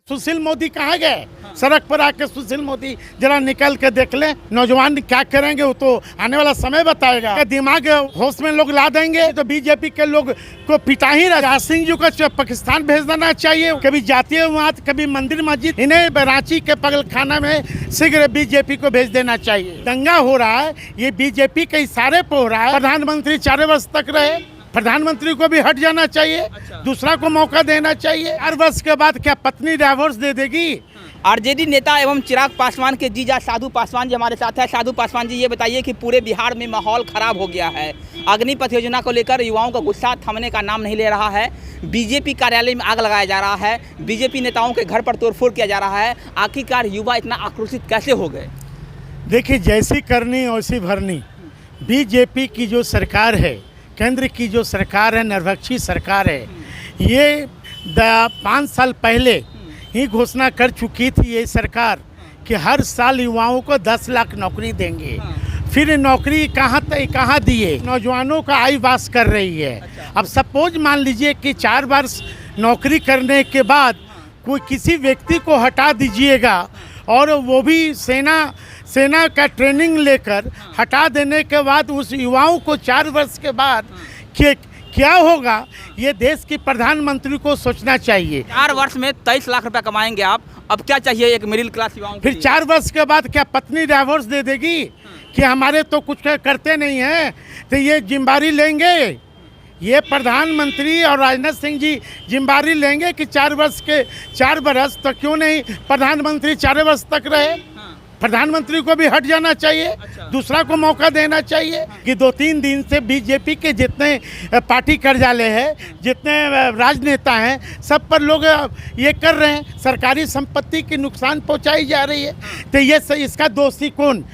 सुशील मोदी कहाँ गए? सड़क पर आके सुशील मोदी जरा निकल के देख ले, नौजवान क्या करेंगे वो तो आने वाला समय बताएगा। दिमाग होश में लोग ला देंगे तो बीजेपी के लोग को पिटा ही राज सिंह जी को पाकिस्तान भेज देना चाहिए। कभी जातीयवाद, कभी मंदिर मस्जिद, इन्हें रांची के पगलखाना में शीघ्र बीजेपी को भेज देना चाहिए। दंगा हो रहा है, ये बीजेपी के इशारे पे हो रहा है। प्रधानमंत्री 4 वर्ष तक रहे, प्रधानमंत्री को भी हट जाना चाहिए, दूसरा को मौका देना चाहिए। 4 वर्ष के बाद क्या पत्नी डाइवोर्स दे देगी? आरजेडी नेता एवं चिराग पासवान के जीजा साधु पासवान जी हमारे साथ है। साधु पासवान जी, ये बताइए कि पूरे बिहार में माहौल खराब हो गया है। अग्निपथ योजना को लेकर युवाओं का गुस्सा थमने का नाम नहीं ले रहा है। बीजेपी कार्यालय में आग लगाया जा रहा है, बीजेपी नेताओं के घर पर तोड़फोड़ किया जा रहा है। आखिरकार युवा इतना आक्रोशित कैसे हो गए? देखिए, जैसी करनी वैसी भरनी। बीजेपी की जो सरकार है, केंद्र की जो सरकार है, निर्विपक्षी सरकार है, ये 5 साल पहले ही घोषणा कर चुकी थी ये सरकार कि हर साल युवाओं को 10 लाख नौकरी देंगे। फिर नौकरी कहाँ दिए? नौजवानों का आय वास कर रही है। अब सपोज मान लीजिए कि 4 वर्ष नौकरी करने के बाद कोई किसी व्यक्ति को हटा दीजिएगा और वो भी सेना का ट्रेनिंग लेकर हटा देने के बाद उस युवाओं को 4 वर्ष के बाद क्या होगा, ये देश की प्रधानमंत्री को सोचना चाहिए। 4 वर्ष में 23 लाख रुपया कमाएंगे आप, अब क्या चाहिए एक मिडिल क्लास युवाओं? फिर 4 वर्ष के बाद क्या पत्नी डाइवोर्स दे देगी कि हमारे तो कुछ करते नहीं हैं, तो ये जिम्मेदारी लेंगे? ये प्रधानमंत्री और राजनाथ सिंह जी जिम्मेदारी लेंगे कि 4 वर्ष तो क्यों नहीं प्रधानमंत्री 4 वर्ष तक रहे? प्रधानमंत्री को भी हट जाना चाहिए, दूसरा को मौका देना चाहिए। कि 2-3 दिन से बीजेपी के जितने पार्टी कार्यालय है, जितने राजनेता हैं, सब पर लोग ये कर रहे हैं, सरकारी संपत्ति की नुकसान पहुंचाई जा रही है। तो ये इसका दोषी कौन?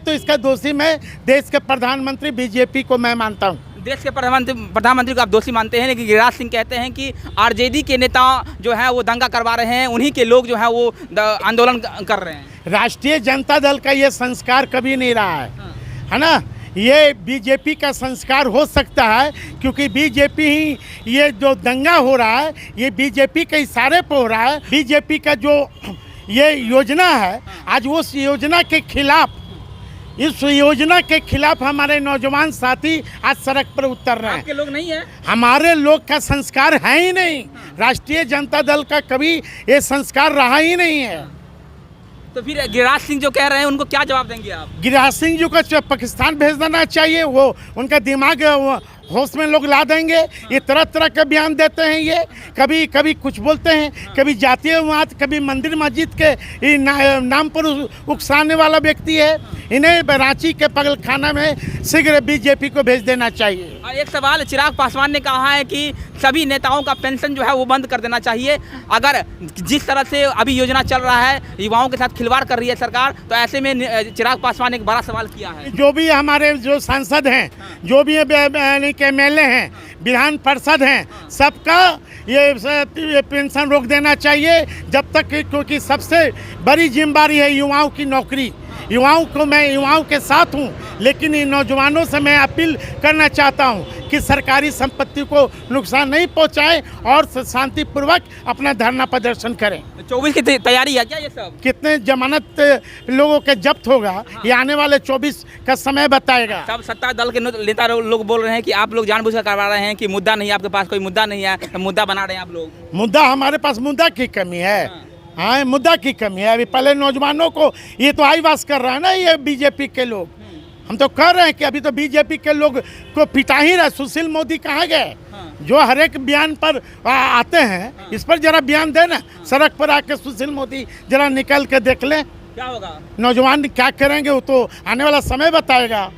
इसका दोषी मैं देश के प्रधानमंत्री बीजेपी को मैं मानता हूँ। देश के प्रधानमंत्री को आप दोषी मानते हैं, लेकिन गिरिराज सिंह कहते हैं कि आरजेडी के नेता जो है वो दंगा करवा रहे हैं, उन्हीं के लोग जो है वो आंदोलन कर रहे हैं। राष्ट्रीय जनता दल का ये संस्कार कभी नहीं रहा है ना? ये बीजेपी का संस्कार हो सकता है, क्योंकि बीजेपी ही ये जो दंगा हो रहा है ये बीजेपी के इशारे पे हो रहा है। बीजेपी का जो ये योजना है, आज उस योजना के खिलाफ, इस योजना के खिलाफ हमारे नौजवान साथी आज सड़क पर उतर रहे हैं। आपके लोग नहीं है? हमारे लोग का संस्कार है ही नहीं। राष्ट्रीय जनता दल का कभी ये संस्कार रहा ही नहीं है। तो फिर गिरिराज सिंह जो कह रहे हैं उनको क्या जवाब देंगे आप? गिरिराज सिंह जी को पाकिस्तान भेज देना चाहिए। वो उनका दिमाग होश में लोग ला देंगे। ये तरह के बयान देते हैं, ये कभी कुछ बोलते हैं, कभी जातीयवाद, कभी मंदिर मस्जिद के नाम पर उकसाने वाला व्यक्ति है। इन्हें रांची के पगलखाना में शीघ्र बीजेपी को भेज देना चाहिए। और एक सवाल, चिराग पासवान ने कहा है कि सभी नेताओं का पेंशन जो है वो बंद कर देना चाहिए। अगर जिस तरह से अभी योजना चल रहा है, युवाओं के साथ खिलवाड़ कर रही है सरकार, तो ऐसे में चिराग पासवान ने एक बड़ा सवाल किया है। जो भी हमारे जो सांसद हैं, जो भी MLA हैं, विधान पार्षद हैं, सबका ये पेंशन रोक देना चाहिए जब तक, क्योंकि सबसे बड़ी जिम्मेदारी है युवाओं की नौकरी। मैं युवाओं के साथ हूँ, लेकिन इन नौजवानों से मैं अपील करना चाहता हूँ कि सरकारी संपत्ति को नुकसान नहीं पहुँचाएं और शांतिपूर्वक अपना धरना प्रदर्शन करें। 24 की तैयारी है क्या ये सब? कितने जमानत लोगों के जब्त होगा, ये आने वाले 24 का समय बताएगा। सब सत्ता दल के नेता लोग बोल रहे हैं कि आप लोग जानबूझकर करवा रहे हैं, कि मुद्दा नहीं है आपके पास, कोई मुद्दा नहीं है, तो मुद्दा बना रहे हैं आप लोग। मुद्दा हमारे पास मुद्दा की कमी है। हाँ, मुद्दा की कमी है। अभी पहले नौजवानों को ये तो आईवास कर रहा है ना ये बीजेपी के लोग। हम तो कह रहे हैं कि अभी तो बीजेपी के लोग को पिटा ही रहा। सुशील मोदी कहाँ गए? जो हर एक बयान पर आते हैं, इस पर जरा बयान देना। सड़क पर आके सुशील मोदी जरा निकल के देख ले, क्या होगा, नौजवान क्या करेंगे वो तो आने वाला समय बताएगा।